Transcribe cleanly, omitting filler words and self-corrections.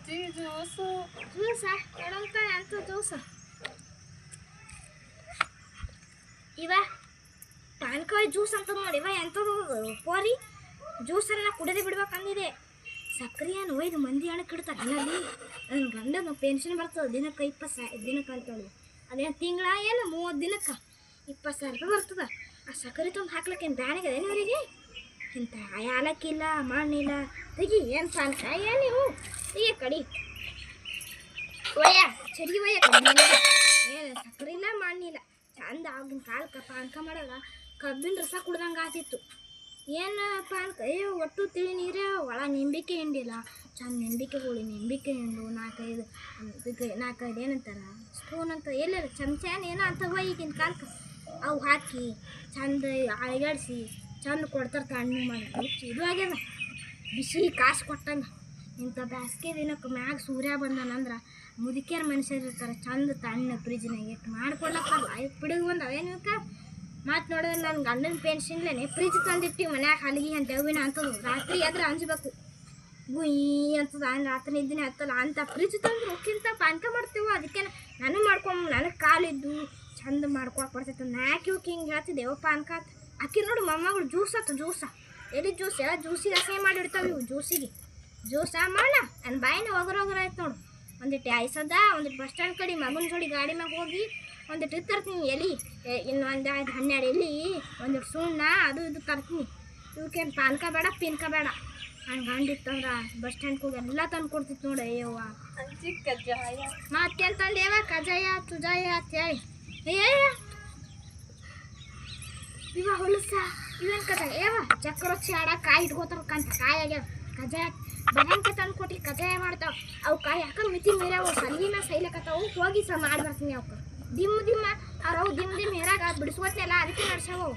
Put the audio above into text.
ಅಜ್ಜಿ juice juice ಕೊಡಂತ ಎಂತ ಜ್ಯೂಸ ಇವ ಪಾನ್ಕಾಯಿ ಜ್ಯೂಸ್ ಅಂತ ನೋಡಿ ಇವ ಎಂಥದ್ದು ಪೋರಿ ಜ್ಯೂಸನ್ನು ಕುಡಿದೇ ಬಿಡ್ಬೇಕಂದಿದೆ ಸಕ್ರಿಯನ್ನು ಒಯ್ದು ಮಂದಿ ಹಣಕ್ಕೆ ಇಡ್ತಾರೆ ಅಲ್ಲಿ ನನ್ನ ಗಂಡನ ಪೆನ್ಷನ್ ಬರ್ತದೆ ದಿನಕ್ಕೆ 20,000 ದಿನಕ್ಕೆ ಅಂತೇಳಿ ಅದೇನು ತಿಂಗಳ ಏನು 30 ದಿನಕ್ಕೆ 20,000 ರೂಪಾಯಿ ಬರ್ತದೆ ಆ ಸಕ್ಕರೆ ತಂದು ಹಾಕ್ಲಿಕ್ಕೆ ಏನು ಬ್ಯಾನಿಗೆ ಅದೇನು ಅವರಿಗೆ ಇಂಥ ಯಾಲಕ್ಕಿಲ್ಲ ಮಣ್ಣಿಲ್ಲ ತೆಗಿ ಏನು ಪಾನ್ಕಾಯಿ ಏನು ನೀವು ತೆಗಿ ಕಡಿ ಒಯ್ಯ ಚಡಿ ಒಯ್ಯ ಕಡಿ ಏನು ಸಕ್ಕರೆ ಇಲ್ಲ ಮಣ್ಣಿಲ್ಲ ಚಂದ ಆಗಿನ ಕಾಲಕ್ಕೆ ಪಾನ್ಕ ಮಾಡೋದ ಕಬ್ಬಿನ ರಸ ಕುಡ್ದಂಗೆ ಆತಿತ್ತು ಏನು ಪಾನ್ಕ ಒಟ್ಟು ತಿಳಿ ನೀರೇ ಒಳ ನಿಂಬಿಕೆ ಹಿಂಡಿಲ್ಲ ಚಂದ ನಿಂಬಿಕೆ ಹಿಂಡು 4-5 ಏನಂತಾರ ಸ್ಪೂನ್ ಅಂತ ಎಲ್ಲರ ಚಮಚ ಏನೋ ಅಂತ ಈಗಿನ ಕಾಲಕ್ಕೆ ಅವು ಹಾಕಿ ಚಂದ ಅಳಗಾಡಿಸಿ ಚಂದ ಕೊಡ್ತಾರೆ ತಣ್ಣು ಮಾಡಿ ಇದು ಆಗ್ಯದ ಬಿಸಿ ಕಾಸು ಕೊಟ್ಟಂಗೆ ಇಂಥ ಬೇಸಿಗೆ ದಿನಕ್ಕೆ ಮ್ಯಾಗ ಸೂರ್ಯ ಬಂದನಂದ್ರೆ ಮುದುಕಿಯರು ಮನುಷ್ಯರು ಇರ್ತಾರೆ ಚಂದ ತಣ್ಣ ಫ್ರಿಜ್ನಾಗ ಇಟ್ಟು ಮಾಡ್ಕೊಡ್ಲಕ್ಕಲ್ಲ ಐದು ಪಿಡಿಗೆ ಬಂದು ಅವೇನಕ್ಕೆ ಮತ್ತು ನೋಡಿದ್ರೆ ನನ್ನ ಗಂಡನ ಪೆನ್ಷನ್ಲೇನೆ ಫ್ರಿಜ್ ತಂದಿಟ್ಟಿವಿ ಮನ್ಯಾಗ ಹಲಗಿ ಅಂತ ಹೂವಿನ ಅಂತದ್ದು ರಾತ್ರಿ ಆದ್ರೆ ಅಂಜಬೇಕು ಗುಯ್ ಅಂತದ ರಾತ್ರಿ ಇದ್ದೀನಿ ಹತ್ತಲ್ಲ ಅಂತ ಫ್ರಿಜ್ ತಂದ್ರೆ ಒಕ್ಕಿಂತ ಪಾನ್ಕ ಮಾಡ್ತೇವೆ ಅದಕ್ಕೆ ನಾನು ನನಗೆ ಕಾಲಿದ್ದು ಚಂದ ಮಾಡ್ಕೊಳಕ್ಕೆ ಬರ್ತೈತೆ ನಾಕಿ ಹೋಗಿ ಹಿಂಗೆ ಹೇಳ್ತಿದ್ದೇವ ಪಾನ್ಕ ಅಕ್ಕಿ ನೋಡಿ ಮೊಮ್ಮಗಳು ಜ್ಯೂಸ್ ಆಯ್ತು ಎಲ್ಲಿ ಜ್ಯೂಸ್ ಎಲ್ಲ ಜ್ಯೂಸಿಗೆ ಅಸಹ್ಯ ಮಾಡಿಡ್ತಾವೆ ಇವು ಜ್ಯೂಸ ಮಾಡೋಣ ನನ್ನ ಬಾಯಿನ ಒಗರ ಆಯ್ತು ನೋಡು ಒಂದಿಟ್ಟು ಐಸದ ಒಂದಿಟ್ಟು ಬಸ್ ಸ್ಟ್ಯಾಂಡ್ ಕಡೆ ಮಗನ ಜೋಡಿ ಗಾಡಿ ಮ್ಯಾಗ ಹೋಗಿ ಒಂದಿಟ್ಟು ಇದು ತರ್ತೀನಿ ಎಲ್ಲಿ ಇನ್ನೊಂದು 12 ಎಲ್ಲಿ ಒಂದಿಟ್ಟು ಸುಣ್ಣ ಅದು ಇದು ತರ್ತೀನಿ ಇವಕ್ಕೇನು ಪಾನ್ಕ ಬೇಡ ಪಿನ್ಕ ಬೇಡ ಹಂಗೆ ಗಂಡಿತ್ತಂದ್ರೆ ಬಸ್ ಸ್ಟ್ಯಾಂಡ್ಗೆ ಹೋಗಿ ಎಲ್ಲ ತಂದು ಕೊಡ್ತಿತ್ತು ನೋಡಿ ಅಯ್ಯವ್ವ ಅಜ್ಜಿ ಕಜ್ಜಾಯ ಮತ್ತೇನು ತಂದೇವ ಕಜಾಯ ತುಜಾಯ ಅಂತೇಳಿ ಇವ ಹೊಲಸ ಇವೇನು ಕಜಾಯ ಚಕ್ರ ರೊಚ್ಚಿ ಆಡಕ್ಕೆ ಕಾಯಿ ಇಟ್ಕೋತಾರಕ್ಕಂತ ಕಾಯಿ ಆಗ್ಯಾವ ಕಜಾಯ ಬರಂಕೆ ತಂದು ಕೊಟ್ಟು ಕಜಾಯ ಮಾಡ್ತಾವೆ ಅವು ಕಾಯಿ ಯಾಕಂದ್ರೆ ಮಿತಿ ಮೀರಾವು ಸಲಿನ ಸೈಲಕತ್ತಾವು ಹೋಗಿ ಮಾಡಿ ಬರ್ತೀನಿ ಅವಕ್ಕೆ ದಿಮ್ಮ ಅವ್ರವು ದಿಮ್ಮ ಹೇರಾಗ ಬಿಡಿಸ್ಕೊತ್ನೆಲ್ಲ ಅದಕ್ಕೆ ನಡ್ಸವು